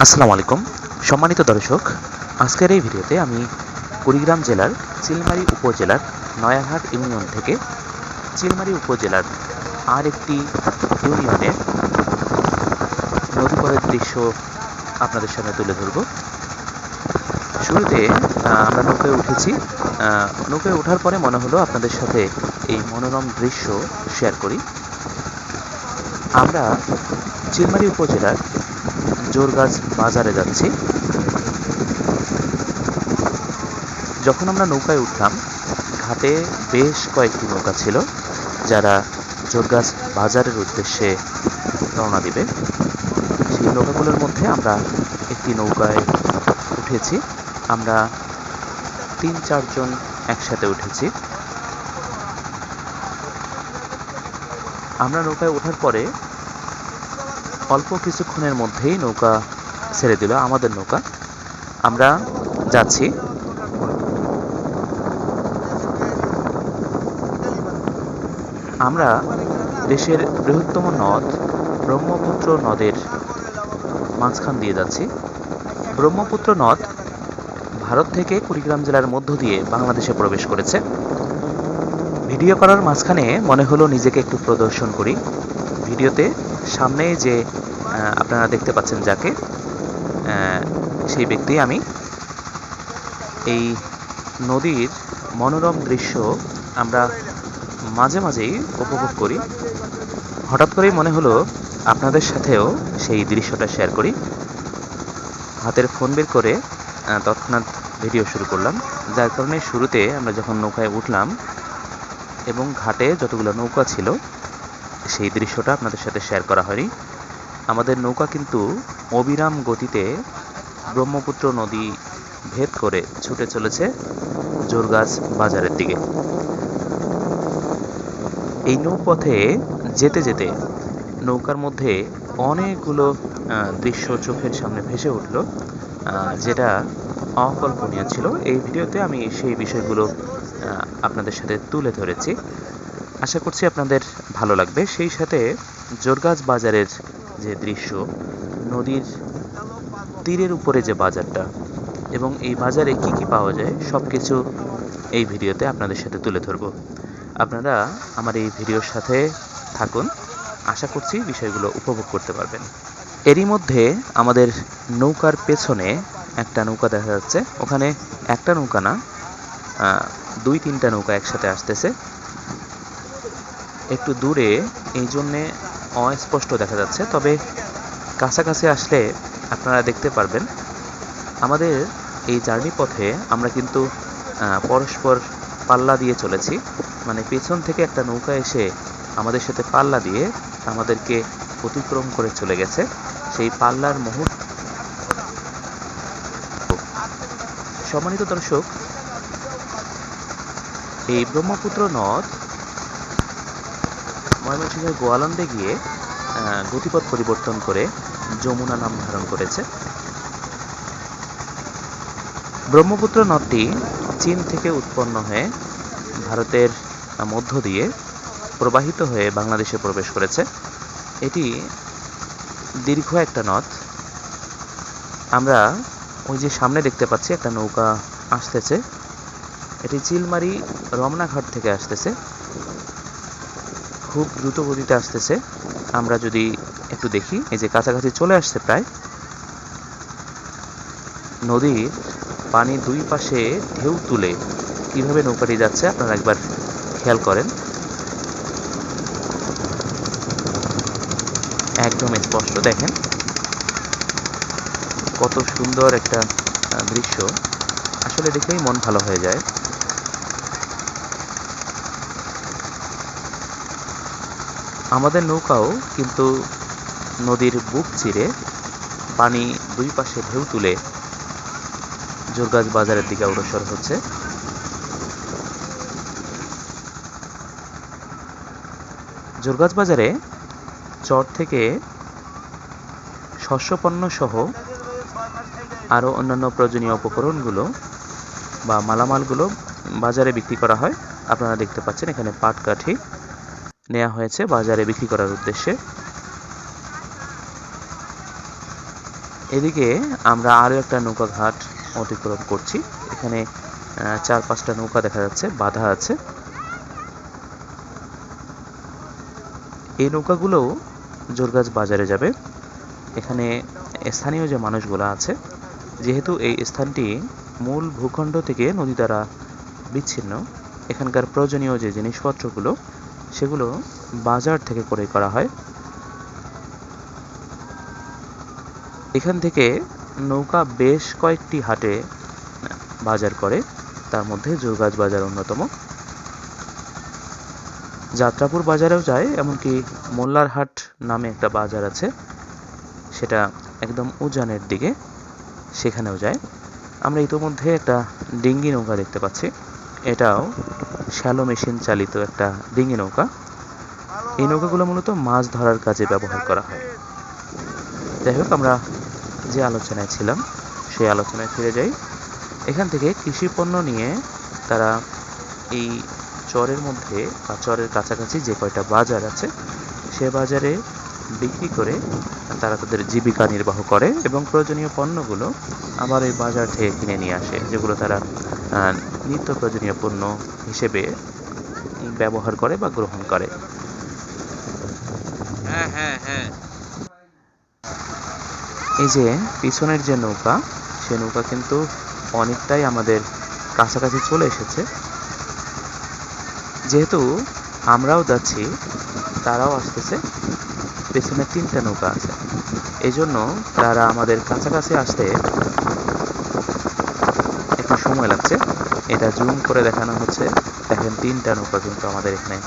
আসসালামু আলাইকুম সম্মানিত দর্শক, আজকের এই ভিডিওতে আমি কুড়িগ্রাম জেলার চিলমারী উপজেলার নয়ারহাট ইউনিয়ন থেকে চিলমারী উপজেলার আর একটি ইউনিয়নের নদীপথের দৃশ্য আপনাদের সামনে তুলে ধরব। শুরুতে আমরা নৌকায় উঠেছি। নৌকায় ওঠার পরে মনে হলো আপনাদের সাথে এই মনোরম দৃশ্য শেয়ার করি। আমরা চিলমারী উপজেলার জোরগাছ বাজারে যাচ্ছি। যখন আমরা নৌকায় উঠলাম, ঘাটে বেশ কয়েকটি নৌকা ছিল যারা জোরগাছ বাজারের উদ্দেশ্যে রওনা দিবে। সেই নৌকাগুলোর মধ্যে আমরা একটি নৌকায় উঠেছি। আমরা ৩-৪ জন একসাথে উঠেছি। আমরা নৌকায় ওঠার পরে অল্প কিছুক্ষণের মধ্যেই নৌকা ছেড়ে দিল, আমাদের নৌকা। আমরা যাচ্ছি। আমরা দেশের বৃহত্তম নদ ব্রহ্মপুত্র নদের মাঝখান দিয়ে যাচ্ছি। ব্রহ্মপুত্র নদ ভারত থেকে কুড়িগ্রাম জেলার মধ্য দিয়ে বাংলাদেশে প্রবেশ করেছে। ভিডিও করার মাঝখানে মনে হলো নিজেকে একটু প্রদর্শন করি। ভিডিওতে সামনে যে আপনারা দেখতে পাচ্ছেন যাকে, সেই ব্যক্তি আমি। এই নদীর মনোরম দৃশ্য আমরা মাঝে মাঝেই উপভোগ করি। হঠাৎ করেই মনে হলো আপনাদের সাথেও সেই দৃশ্যটা শেয়ার করি। হাতের ফোন বের করে তৎক্ষণাৎ ভিডিও শুরু করলাম। যার কারণে শুরুতে আমরা যখন নৌকায় উঠলাম এবং ঘাটে যতগুলো নৌকা ছিল সেই দৃশ্যটা আপনাদের সাথে শেয়ার করা হয়নি। আমাদের নৌকা কিন্তু অবিরাম গতিতে ব্রহ্মপুত্র নদী ভেদ করে ছুটে চলেছে জোরগাছ বাজারের দিকে। এই নৌপথে যেতে যেতে নৌকার মধ্যে অনেকগুলো দৃশ্য চোখের সামনে ভেসে উঠল, যেটা অকল্পনীয় ছিল। এই ভিডিওতে আমি সেই বিষয়গুলো আপনাদের সাথে তুলে ধরেছি। আশা করছি আপনাদের ভালো লাগবে। সেই সাথে জোরগাছ বাজারের যে দৃশ্য, নদীর তীরের উপরে যে বাজারটা এবং এই বাজারে কি কি পাওয়া যায় সব কিছু এই ভিডিওতে আপনাদের সাথে তুলে ধরব। আপনারা আমার এই ভিডিওর সাথে থাকুন, আশা করছি বিষয়গুলো উপভোগ করতে পারবেন। এরই মধ্যে আমাদের নৌকার পেছনে একটা নৌকা দেখা যাচ্ছে। ওখানে একটা নৌকা না, 2-3টা নৌকা একসাথে আসতেছে। একটু দূরে এই জন্যে অস্পষ্ট দেখা যাচ্ছে, তবে কাছাকাছি আসলে আপনারা দেখতে পারবেন। আমাদের এই জার্নি পথে আমরা কিন্তু পরস্পর পাল্লা দিয়ে চলেছি। মানে পেছন থেকে একটা নৌকা এসে আমাদের সাথে পাল্লা দিয়ে আমাদেরকে অতিক্রম করে চলে গেছে। সেই পাল্লার মুহূর্ত। সম্মানিত দর্শক, এই ব্রহ্মপুত্র নদ ময়মনসিংহের গোয়ালন্দে গিয়ে গতিপথ পরিবর্তন করে যমুনা নাম ধারণ করেছে। ব্রহ্মপুত্র নদটি চীন থেকে উৎপন্ন হয়ে ভারতের মধ্য দিয়ে প্রবাহিত হয়ে বাংলাদেশে প্রবেশ করেছে। এটি দীর্ঘ একটা নদ। আমরা ওই যে সামনে দেখতে পাচ্ছি একটা নৌকা আসতেছে, এটি চিলমারী রমনাঘাট থেকে আসতেছে, খুব দ্রুত গতিতে আসতেছে। আমরা যদি একটু দেখি, এই যে কাছাকাছি চলে আসছে প্রায়। নদীর পানি দুই পাশে ঢেউ তুলে কিভাবে নৌকাটি যাচ্ছে আপনারা একবার খেয়াল করেন। একদম স্পষ্ট দেখেন, কত সুন্দর একটা দৃশ্য। আসলে দেখেই মন ভালো হয়ে যায়। আমাদের নৌকাও কিন্তু নদীর বুক চিরে পানি দুই পাশে ঢেউ তুলে জোরগাছ বাজারের দিকে অগ্রসর হচ্ছে। জোরগাছ বাজারে চর থেকে শস্যপণ্য সহ আরও অন্যান্য প্রয়োজনীয় উপকরণগুলো বা মালামালগুলো বাজারে বিক্রি করা হয়। আপনারা দেখতে পাচ্ছেন এখানে পাটকাঠি নেওয়া হয়েছে বাজারে বিক্রি করার উদ্দেশ্যে। এদিকে আমরা আরও একটা নৌকা ঘাট অতিক্রম করছি। এখানে 4-5টা নৌকা দেখা যাচ্ছে, বাঁধা আছে। এই নৌকাগুলোও জোরগাছ বাজারে যাবে। এখানে স্থানীয় যে মানুষগুলো আছে, যেহেতু এই স্থানটি মূল ভূখণ্ড থেকে নদী দ্বারা বিচ্ছিন্ন, এখানকার প্রয়োজনীয় যে জিনিসপত্রগুলো সেগুলো বাজার থেকে ক্রয় করা হয়। এখান থেকে নৌকা বেশ কয়েকটি হাটে বাজার করে, তার মধ্যে জোরগাছ বাজার অন্যতম। যাত্রাপুর বাজারেও যায়, এমনকি মোল্লারহাট নামে একটা বাজার আছে, সেটা একদম উজানের দিকে, সেখানেও যায়। আমরা ইতোমধ্যে একটা ডিঙ্গি নৌকা দেখতে পাচ্ছি। এটাও শ্যালো মেশিন চালিত একটা ডিঙ্গি নৌকা। এই নৌকাগুলো মূলত মাছ ধরার কাজে ব্যবহার করা হয়। যাই হোক, আমরা যে আলোচনায় ছিলাম সেই আলোচনায় ফিরে যাই। এখান থেকে কৃষি পণ্য নিয়ে তারা এই চরের মধ্যে বা চরের কাছাকাছি যে কয়টা বাজার আছে সে বাজারে বিক্রি করে তারা তাদের জীবিকা নির্বাহ করে এবং প্রয়োজনীয় পণ্যগুলো আবার ওই বাজার থেকে কিনে নিয়ে আসে, যেগুলো তারা নিত্য প্রয়োজনীয় পণ্য হিসেবে ব্যবহার করে বা গ্রহণ করে। এই যে পিছনের যে নৌকা, সে নৌকা কিন্তু অনেকটাই আমাদের কাছাকাছি চলে এসেছে। যেহেতু আমরাও যাচ্ছি, তারাও আসতেছে। পেছনে 3টা নৌকা আছে, এই জন্য তারা আমাদের কাছাকাছি আসতে একটু সময় লাগছে। এটা জুম করে দেখানো হচ্ছে। দেখেন, 3টা নৌকা কিন্তু আমাদের এখানে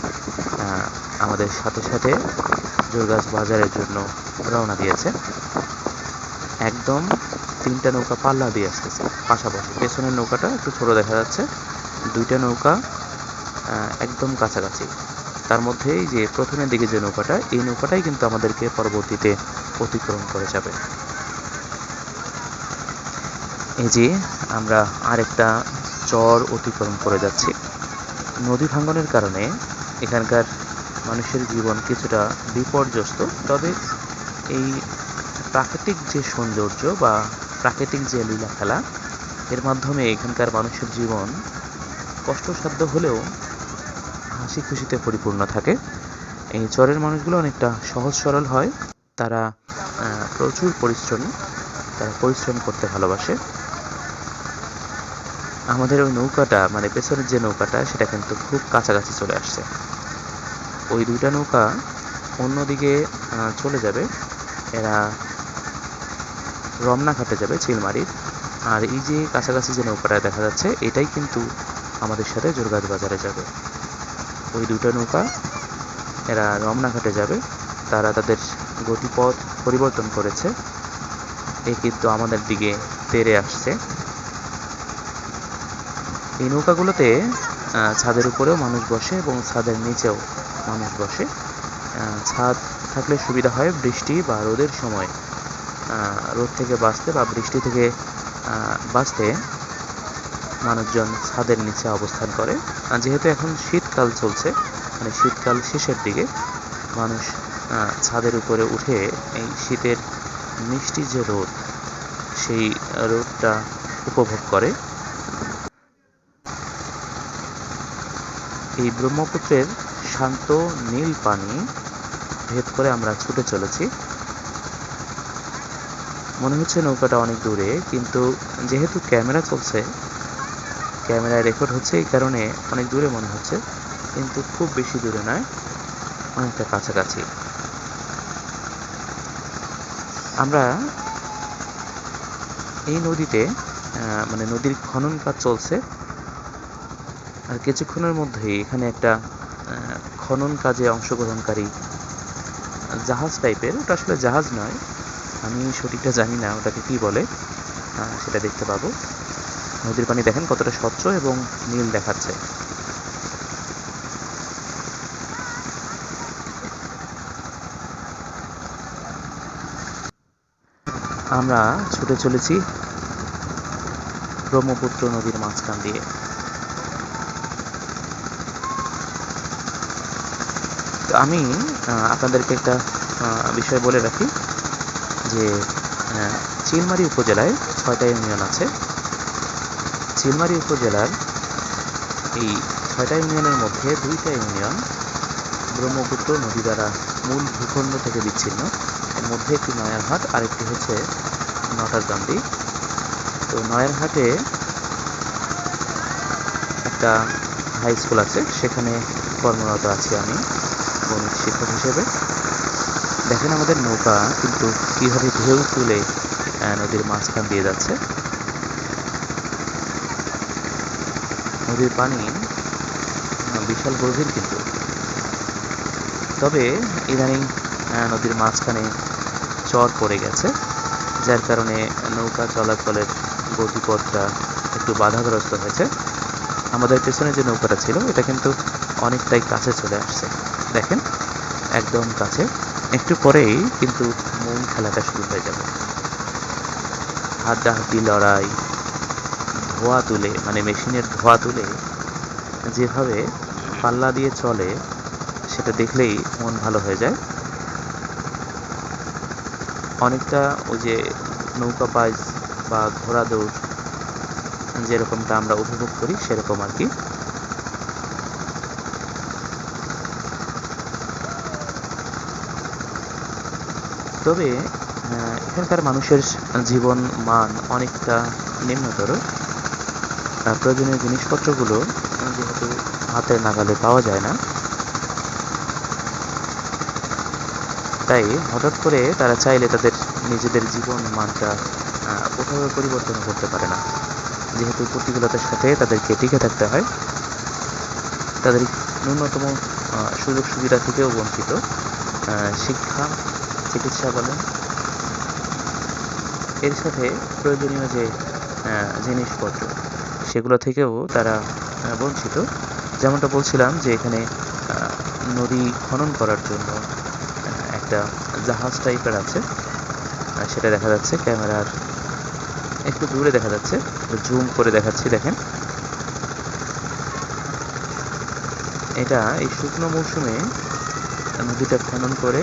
আমাদের সাথে সাথে জোরগাছ বাজারের জন্য রওনা দিয়েছে। একদম 3টা নৌকা পাল্লা দিয়ে আসতেছে পাশাপাশি। পেছনের নৌকাটা একটু ছোট দেখা যাচ্ছে, 2টা নৌকা একদম কাছাকাছি। তার মধ্যেই যে প্রথমের দিকে যে নৌকাটা, এই নৌকাটাই কিন্তু আমাদেরকে পরবর্তীতে অতিক্রম করে যাবে। এই যে আমরা আরেকটা চর অতিক্রম করে যাচ্ছি। নদী ভাঙ্গনের কারণে এখানকার মানুষের জীবন কিছুটা বিপর্যস্ত, তবে এই প্রাকৃতিক যে সৌন্দর্য বা প্রাকৃতিক যে লীলা খেলা, এর মাধ্যমে এখানকার মানুষের জীবন কষ্টসাধ্য হলেও হাসি খুশিতে পরিপূর্ণ থাকে। এই চরের মানুষগুলো অনেকটা সহজ সরল হয়। তারা প্রচুর পরিশ্রমী, তারা পরিশ্রম করতে ভালোবাসে। আমাদের ওই নৌকাটা, মানে পেছনের যে নৌকাটা, সেটা কিন্তু খুব কাছাকাছি চলে আসছে। ওই 2টা নৌকা অন্যদিকে চলে যাবে, এরা রমনাঘাটে যাবে, চিলমারির। আর এই যে কাছাকাছি যে নৌকাটা দেখা যাচ্ছে, এটাই কিন্তু আমাদের সাথে জোরগাছ বাজারে যাবে। ওই 2টা নৌকা এরা রমনাঘাটে যাবে, তারা তাদের গতিপথ পরিবর্তন করেছে। এ কিন্তু আমাদের দিকে তেড়ে আসছে। এই নৌকাগুলোতে ছাদের উপরেও মানুষ বসে এবং ছাদের নিচেও মানুষ বসে। ছাদ থাকলে সুবিধা হয় বৃষ্টি বা রোদের সময় রোদ থেকে বাঁচতে বা বৃষ্টি থেকে বাঁচতে মানুষজন ছাদের নিচে অবস্থান করে। যেহেতু এখন শীতকাল চলছে, মানে শীতকাল শেষের দিকে, মানুষ ছাদের উপরে উঠে এই শীতের মিষ্টি যে রোদ, সেই রোদটা উপভোগ করে। এই ব্রহ্মপুত্রের শান্ত নীল পানি ভেদ করে আমরা ছুটে চলেছি। মনে হচ্ছে নৌকাটা অনেক দূরে, কিন্তু যেহেতু ক্যামেরা চলছে, ক্যামেরায় রেকর্ড হচ্ছে, এই কারণে অনেক দূরে মনে হচ্ছে, কিন্তু খুব বেশি দূরে নয়, অনেকটা কাছাকাছি। আমরা এই নদীতে মানে নদীর খনন কাজ চলছে, আর কিছুক্ষণের মধ্যেই এখানে একটা খনন কাজে অংশগ্রহণকারী জাহাজ টাইপের, ওটা আসলে জাহাজ নয়, আমি সঠিকটা জানি না ওটাকে কি বলে, সেটা দেখতে পাবো। নদীর পানি দেখেন কতটা স্বচ্ছ এবং নীল দেখাচ্ছে। আমরা ছুটে চলেছি ব্রহ্মপুত্র নদীর মাঝখান দিয়ে। তো আমি আপনাদেরকে একটা বিষয় বলে রাখি যে চিলমারী উপজেলায় 6টা ইউনিয়ন আছে। চিলমারী উপজেলার এই 6টা ইউনিয়নের মধ্যে 2টা ইউনিয়ন ব্রহ্মপুত্র নদী দ্বারা মূল ভূখণ্ড থেকে বিচ্ছিন্ন। এর মধ্যে একটি নয়ারহাট, আরেকটি হচ্ছে নটারকান্দি। তো নয়ারহাটে একটা হাই স্কুল আছে, সেখানে কর্মরত আছি আমি গণিত শিক্ষক হিসেবে। দেখেন আমাদের নৌকা কিন্তু কীভাবে ঢেউ তুলে নদীর মাঝখান দিয়ে যাচ্ছে। নদীর পানি বিশাল গভীর কিন্তু, তবে ইদানিং নদীর মাঝখানে চর পড়ে গেছে, যার কারণে নৌকা চলাচলের গতিপথটা একটু বাধাগ্রস্ত হয়েছে। আমাদের পেছনে যে নৌকাটা ছিল এটা কিন্তু অনেকটাই কাছে চলে আসছে, দেখেন একদম কাছে। একটু পরেই কিন্তু মূল খেলাটা শুরু হয়ে যাবে। হাড্ডাহাড্ডি লড়াই, ধোয়া তুলে, মানে মেশিনের ধোয়া তুলে যেভাবে পাল্লা দিয়ে চলে, সেটা দেখলেই মন ভালো হয়ে যায়। অনেকটা ওই যে নৌকা বাইচ বা ঘোড়া দৌড় যেরকমটা আমরা উপভোগ করি সেরকম আর কি। তবে এখানকার মানুষের জীবন মান অনেকটা নিম্নতর। প্রয়োজনীয় জিনিসপত্রগুলো যেহেতু হাতের নাগালে পাওয়া যায় না, তাই হঠাৎ করে তারা চাইলে তাদের নিজেদের জীবন মানটা কোথাও পরিবর্তন করতে পারে না। যেহেতু প্রতিকূলতার সাথে তাদেরকে টিকে থাকতে হয়, তাদের ন্যূনতম সুযোগ সুবিধা থেকেও বঞ্চিত। শিক্ষা, চিকিৎসা বলেন, এর সাথে প্রয়োজনীয় যে জিনিসপত্র সেগুলো থেকেও তারা বঞ্চিত। যেমনটা বলছিলাম যে এখানে নদী খনন করার জন্য একটা জাহাজ টাইপের আছে, সেটা দেখা যাচ্ছে ক্যামেরার একটু দূরে দেখা যাচ্ছে, জুম করে দেখাচ্ছি। দেখেন এটা এই শুকনো মৌসুমে নদীটা খনন করে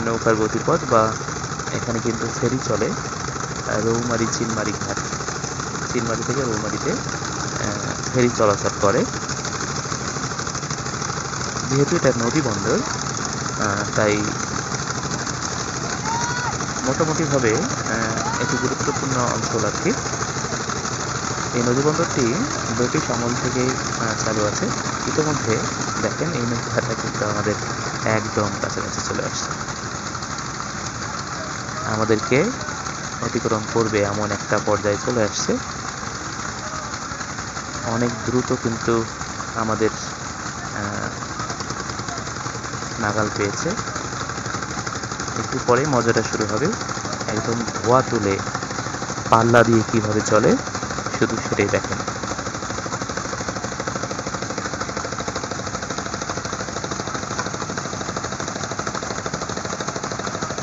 নৌকার গতিপথ, বা এখানে কিন্তু ফেরি চলে রৌমারী চিলমারী ঘাট, চিলমারী থেকে রৌমারীতে ফেরি চলাচল করে। যেহেতু এটা নদী বন্দর, তাই মোটামুটিভাবে একটি গুরুত্বপূর্ণ অঞ্চল আর কি। এই নদীবন্দরটি ব্রিটিশ আমল থেকে চালু আছে। ইতিমধ্যে দেখেন এই নৌকাটা কিন্তু আমাদের একদম কাছাকাছি চলে আসছে, আমাদেরকে অতিক্রম করবে এমন একটা পর্যায়ে চলে আসছে। অনেক দ্রুত কিন্তু আমাদের নাগাল পেয়েছে। একটু পরে মজাটা শুরু হবে। একদম ধোয়া তুলে পাল্লা দিয়ে কিভাবে চলে, শুধু সেটাই দেখেন।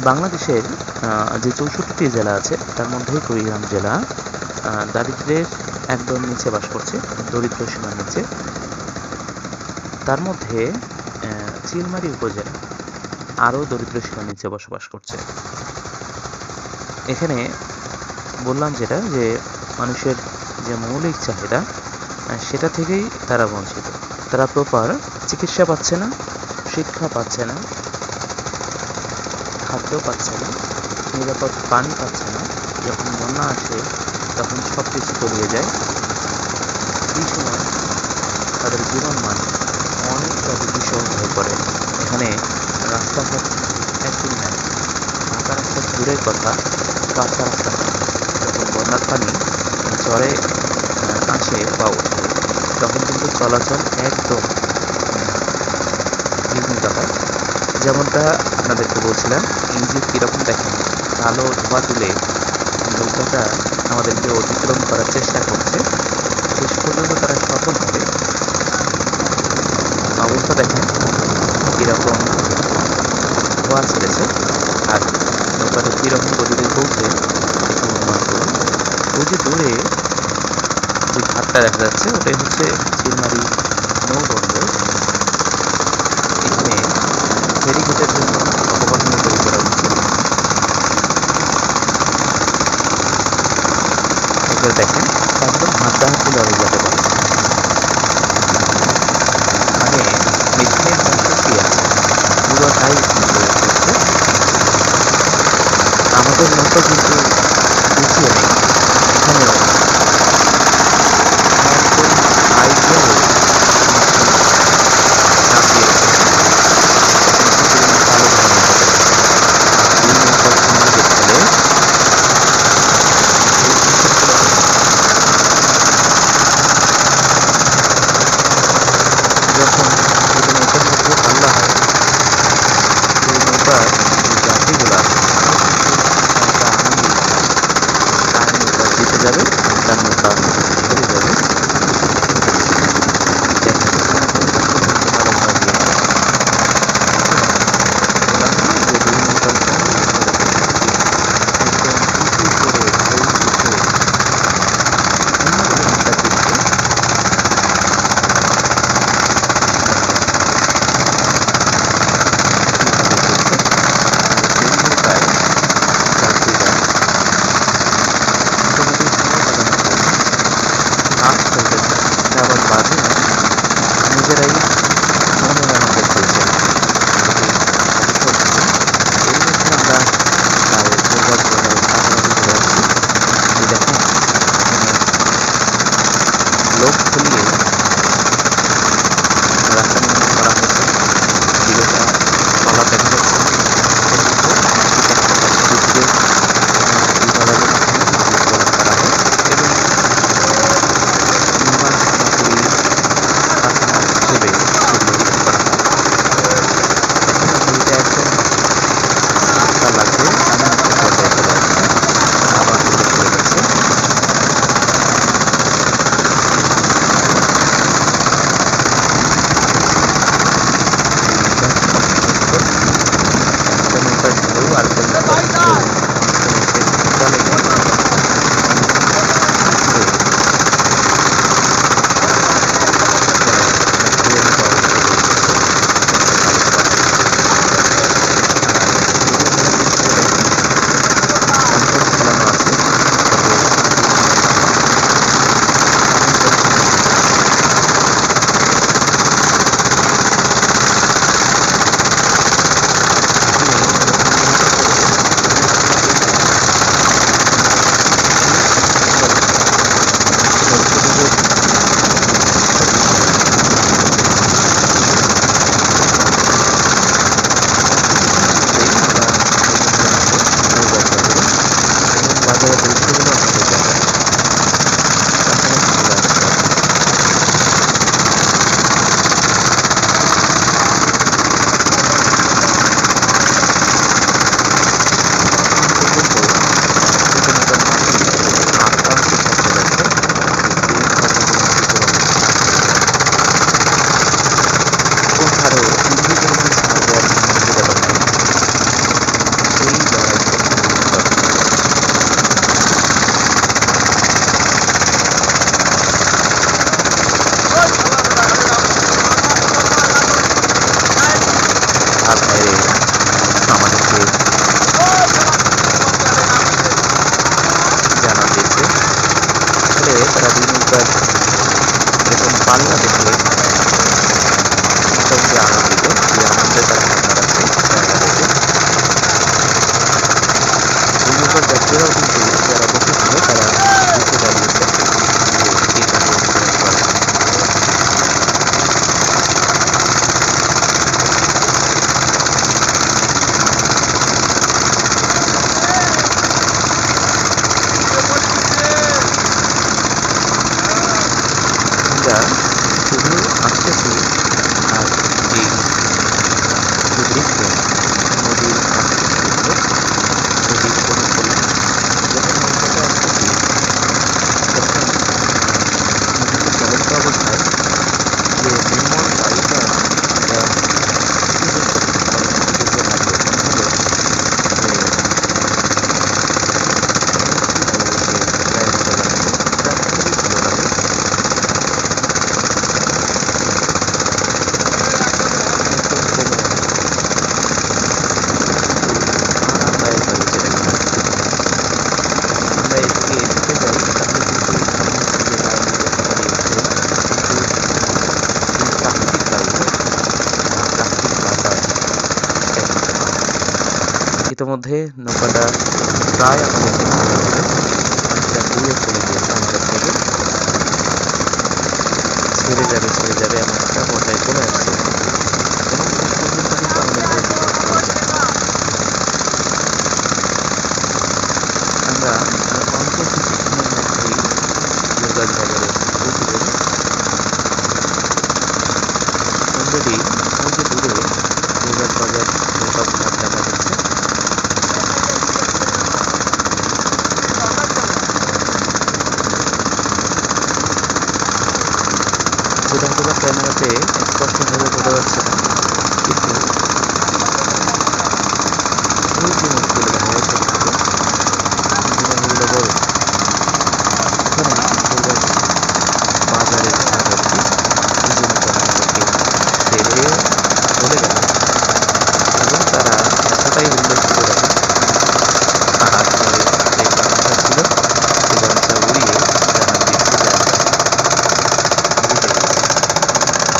বাংলাদেশের যে 64টি জেলা আছে তার মধ্যেই কুড়িগ্রাম জেলা দারিদ্র্যের একদম নিচে বাস করছে, দরিদ্র সীমার নিচে। তার মধ্যে চিলমারী উপজেলা আরও দরিদ্র সীমার নিচে বসবাস করছে। এখানে বললাম যেটা, যে মানুষের যে মৌলিক চাহিদা সেটা থেকেই তারা বঞ্চিত। তারা প্রপার চিকিৎসা পাচ্ছে না, শিক্ষা পাচ্ছে না, খাদ্য পাচ্ছে না, নিরাপদ পানি পাচ্ছে না। যখন বন্যা আসে তখন সব কিছু তলিয়ে যায়। এই সময় তাদের জীবন মান অনেকটা দুর্বিষহ হয়ে পড়ে। এখানে রাস্তাঘাট একদমই নাই, ফাঁকা রাস্তা দূরের কথা, কাঁচা রাস্তা। যখন বন্যার পানি চরে আসে বা ওঠে তখন কিন্তু চলাচল একদম বিঘ্নিত হয়। যেমনটা আপনাদেরকে বলছিলাম, ইঞ্জিন কীরকম দেখেন, কালো ধোঁয়া তুলে নৌকাটা আমাদেরকে অতিক্রম করার চেষ্টা করছে। শেষ পর্যন্ত তারা সফল হবে। অবস্থা দেখেন কীরকম ধোঁয়া ছেড়েছে, আর নৌকাটা কীরকম গতিতে চলছে একটু অনুমান করুন। ওই যে দূরে যে ঘাটটা দেখা যাচ্ছে ওটাই হচ্ছে চিলমারী নৌবন্দর। এখানে ফেরিঘাটের জন্য অবকাঠামো তৈরি করা উচিত। এবার দেখেন একদম হাড্ডাহাড্ডি লড়াই যাতে বলে, মানে মেশিনের সংখ্যা পুরোটাই কিন্তু করছে। আমাদের মতো কিন্তু পিছিয়ে নেই, এখানেও একদম আইডিয়াল চাপিয়ে রেখেছে। ভালো ধরনের দুই নৌকার সংযোগের ফলে যখন দুটো নৌকার মধ্যে পাল্লা হয়, সেই নৌকার যে যাত্রীগুলা তার নৌকা জিতে যাবে, তার নৌকা হেরে যাবে। আবার বাজে না, নিজেরাই মনের আনন্দে খেলছে। এর মধ্যে আমরা প্রায় পূর্বাঞ্চলের কাছাকাছি চলে আসছি। যে দেখেন লোক খুলিয়ে রাস্তা নির্মাণ করা হয়েছে, বিগত তলা দেখা যাচ্ছে। পাল্লা দেখলে মোটামুটি আনন্দিত, যে আনন্দের তারা ভাবনা রাখছে জায়গা দেখে। অন্যবার ব্যক্তিরাও কিন্তু যারা বসেছিল তারা বুঝতে দাঁড়িয়েছে যে এটা অনুসরণ করা। শুধু ইতিমধ্যে নৌকাটা প্রায় আমাদের থেকে অনেকটা দূরে চলে গিয়েছে আমাদের থেকে, ছেড়ে যাবে এমন একটা পর্যায়ে চলে আসছে এবং শেষ পর্যন্ত কিন্তু আমাদের ধরে নিয়ে চলে যাবে। আমরা অল্প কিছুক্ষণের মধ্যেই যোরগাছ বাজারে পৌঁছে যাব। অলরেডি ওই যে দূরে যোরগাছ বাজার নৌকা ঘাট দেখা যাচ্ছে। বোধহয় ক্যামেরাতে স্পষ্টভাবে বোঝা যাচ্ছে না, কিন্তু ওই যে নৌকগুলো দেখা যাচ্ছে ছোট, নৌকাগুলো বড়। এখানে যোরগাছ বাজারের ঘাট আর কি। এই যে নৌকা আমাদেরকে ছেড়ে চলে গেল এবং তারা এতটাই উল্লেখ করে দেখেন আর পরে যে বাগানটা ছিল সেই বাগানটা উড়িয়ে জানান দিচ্ছে যে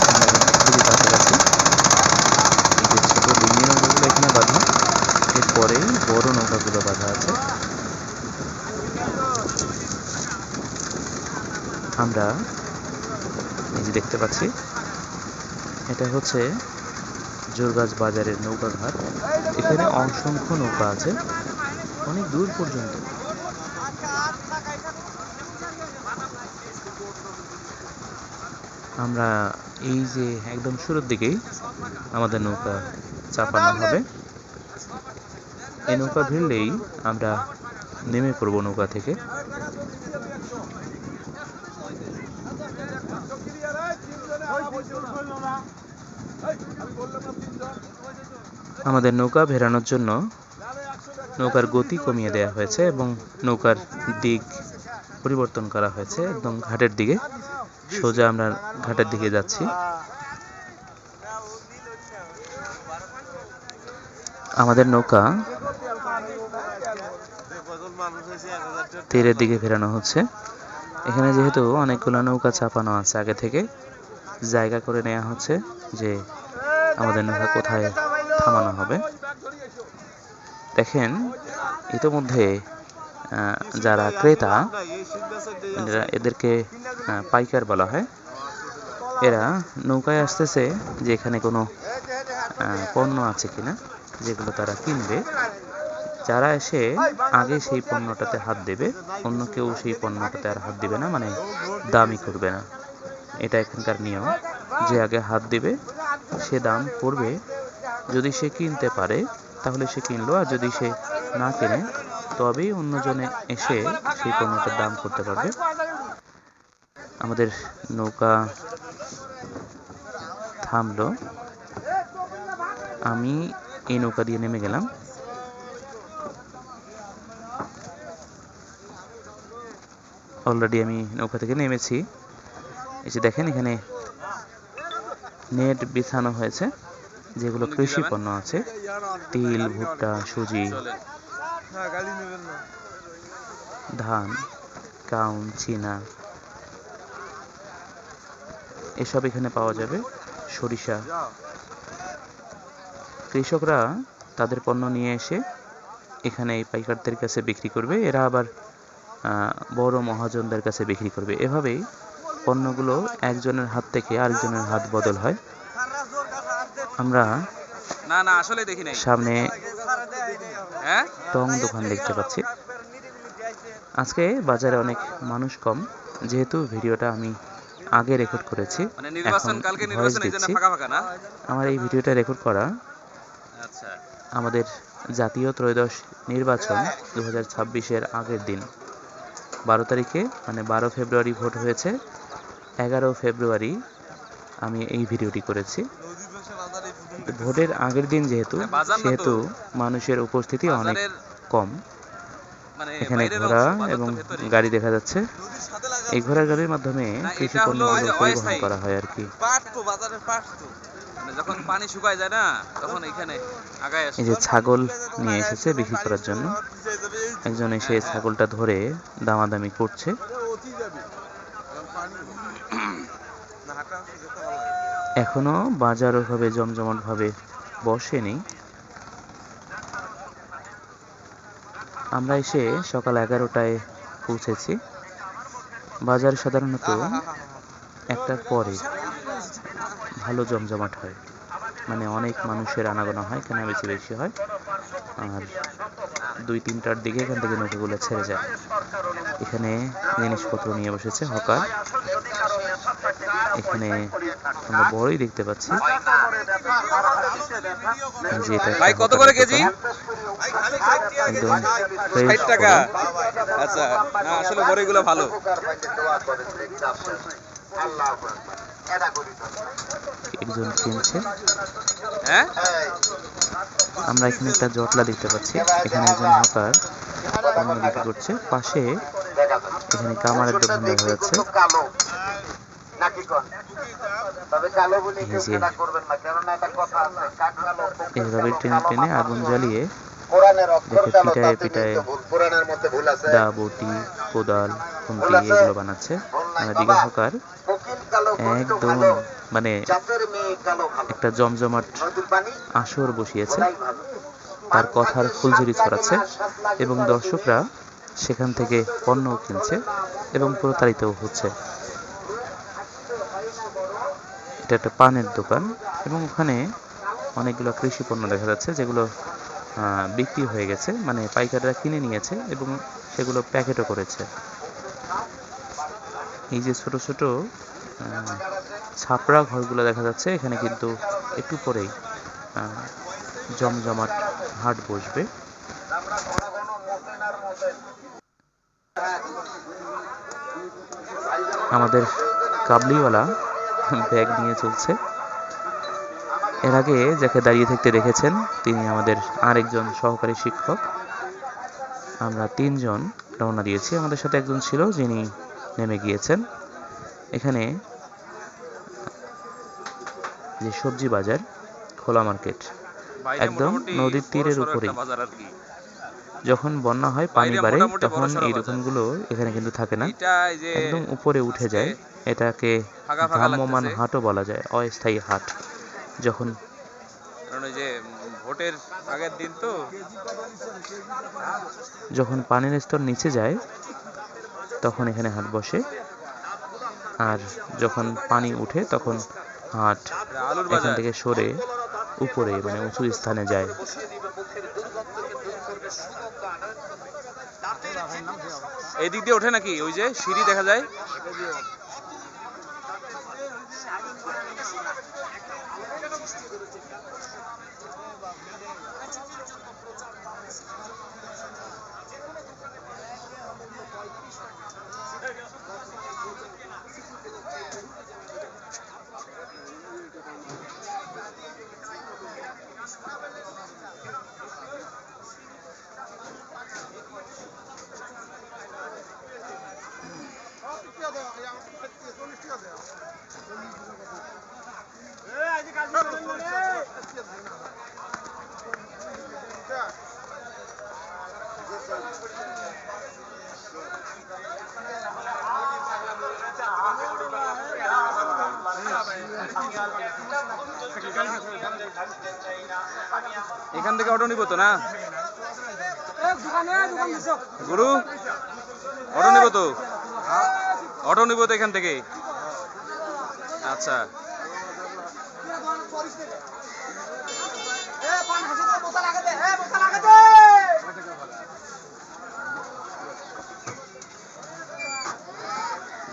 আমরা খুবই কাছাকাছি। এই যে ছোট ডিঙি নৌকাগুলো এখানে বাঁধা, এরপরে বড় নৌকাগুলো বাঁধা আছে। আমরা এই যে দেখতে পাচ্ছি এটা হচ্ছে যোরগাছ বাজারের নৌকা ঘাট। এখানে অসংখ্য নৌকা আছে অনেক দূর পর্যন্ত। আমরা এই যে একদম শুরুর দিকেই আমাদের নৌকা চাপানো হবে। এই নৌকা ভিড়লেই আমরা নেমে পড়বো নৌকা থেকে। আমাদের নৌকা ভেড়ানোর জন্য নৌকার গতি কমিয়ে দেওয়া হয়েছে এবং নৌকার দিক পরিবর্তন করা হয়েছে। একদম ঘাটের দিকে সোজা আমরা ঘাটের দিকে যাচ্ছি। আমাদের নৌকা তীরের দিকে ফেরানো হচ্ছে। এখানে যেহেতু অনেকগুলো নৌকা চাপানো আছে, আগে থেকে জায়গা করে নেওয়া হচ্ছে যে আমাদের নৌকা কোথায় থামানো হবে। দেখেন ইতোমধ্যে যারা ক্রেতা, এদেরকে পাইকার বলা হয়, এরা নৌকায় আসতেছে যে এখানে কোনো পণ্য আছে কিনা যেগুলো তারা কিনবে। যারা এসে আগে সেই পণ্যটাতে হাত দেবে, অন্য কেউ সেই পণ্যটাতে আর হাত দিবে না, মানে দামই করবে না। এটা এখানকার নিয়ম যে আগে হাত দিবে সে দাম করবে। যদি সে কিনতে পারে তাহলে সে কিনলো, আর যদি সে না কেনে তবেই অন্যজনে এসে সেই পণ্যটার দাম করতে পারবে। আমাদের নৌকা থামলো, আমি এই নৌকা দিয়ে নেমে গেলাম। অলরেডি আমি নৌকা থেকে নেমেছি। এই যে দেখেন এখানে নেট বিছানো হয়েছে, যেগুলো কৃষি পণ্য আছে, তিল, ভুট্টা, সুজি, ধান, কাউন, চীনা, এসব এখানে পাওয়া যাবে। সরিষা। কৃষকরা তাদের পণ্য নিয়ে এসে এখানে এই পাইকারদের কাছে বিক্রি করবে, এরা আবার বড় মহাজনদের কাছে বিক্রি করবে। এভাবেই পণ্যগুলো একজনের হাত থেকে আরেকজনের হাত বদল হয়। আমরা সামনে টং দোকান দেখতে পাচ্ছি। আজকে বাজারে অনেক মানুষ কম, যেহেতু ভিডিওটা আমি আগে রেকর্ড করেছি, এখন ভয়েস দিচ্ছি। আমার এই ভিডিওটা রেকর্ড করা আমাদের জাতীয় ত্রয়োদশ নির্বাচন 2026-এর আগের দিন 12 তারিখে, মানে 12 ফেব্রুয়ারি ভোট হয়েছে। 11 ফেব্রুয়ারি আমি এই ভিডিওটি করেছি। ভোটের আগের দিন সেহেতু মানুষের উপস্থিতি অনেক কম। এখানে ঘোড়া এবং গাড়ি দেখা যাচ্ছে। এই ঘোড়া গাড়ির মাধ্যমে কৃষি পণ্যগুলো পরিবহন করা হয় আর কি। যখন পানি শুকায় যায় না তখন এখানে আগায় আসে। এই যে ছাগল নিয়ে এসেছে বিক্রি করার জন্য, একজন এসে ছাগলটা ধরে দামাদামি করছে। এখনো বাজার ওইভাবে জমজমাট ভাবে বসেনি। আমরা এসে সকাল 11টায় পৌঁছেছি। বাজার সাধারণত 1টার পরে ভালো জমজমাট হয়, মানে অনেক মানুষের আনাগোনা হয়, কেনাবেচি বেশি হয়। আর 2-3টার দিকে এখান থেকে নৌকাগুলো ছেড়ে যায়। এখানে জিনিসপত্র নিয়ে বসেছে হকার। এখানে আমরা বড়ই দেখতে পাচ্ছি। ভাই কত করে কেজি? একদম 60 টাকা। আচ্ছা, না আসলে বড়ইগুলো ভালো। একজন কিনছে। হ্যাঁ, আমরা এখানে একটা জটলা দেখতে পাচ্ছি। এখানে একজন হকার পণ্য বিক্রি করছে। পাশে এখানে কামারের দোকান দেখা যাচ্ছে। এইভাবে টেনে টেনে আগুন জ্বালিয়ে দেখে পিটায় পিটায় দা, বটি, কোদাল, খুন্তি এগুলো বানাচ্ছে। আর এদিকে হকার একদম মানে একটা জমজমাট আসর বসিয়েছে, তার কথার ফুলঝুরি ছড়াচ্ছে এবং দর্শকরা সেখান থেকে পণ্য কিনছে এবং প্রতারিতও হচ্ছে। এটা একটা পানের দোকান এবং ওখানে অনেকগুলো কৃষি পণ্য দেখা যাচ্ছে যেগুলো বিক্রি হয়ে গেছে, মানে পাইকাররা কিনে নিয়েছে এবং সেগুলো প্যাকেটও করেছে। এই যে ছোট ছোট ছাপড়া ঘরগুলো দেখা যাচ্ছে, এখানে কিন্তু একটু পরেই জমজমাট হাট বসবে। আমাদের কাবলিওয়ালা ব্যাগ নিয়ে চলছে। এর আগে যাকে দাঁড়িয়ে থাকতে দেখেছেন তিনি আমাদের আরেকজন সহকারী শিক্ষক। আমরা 3 জন রওনা দিয়েছি। আমাদের সাথে একজন ছিল যিনি নেমে গিয়েছেন। এখানে যে সবজি বাজার, খোলা মার্কেট, একদম নদীর তীরের উপরে। যখন বন্যা হয়, পানি বাড়ে, তখন এই দোকানগুলো এখানে কিন্তু থাকে না, একদম উপরে উঠে যায়। এটাকে ভ্রাম্যমান হাটও বলা যায়, অস্থায়ী হাট। যখন ভোটের আগের দিন তো যখন পানির স্তর নিচে যায় তখন এখানে হাট বসে, আর যখন পানি উঠে তখন হাট এখান থেকে সরে উপরে মানে উঁচু স্থানে যায়। এই দিক দিয়ে ওঠে নাকি? ওই যে সিঁড়ি দেখা যায়। এখান থেকে অটো নিব তো না গুরু? অটো নিব তো, অটো নিব তো এখান থেকে। আচ্ছা,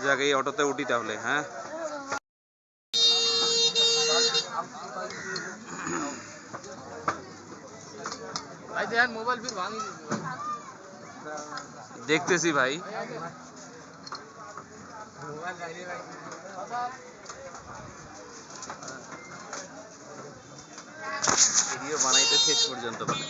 যাক এই অটোতে উঠি তাহলে। হ্যাঁ, দেখতেছি ভাই। ভিডিও বানাইতে শেষ পর্যন্ত মানে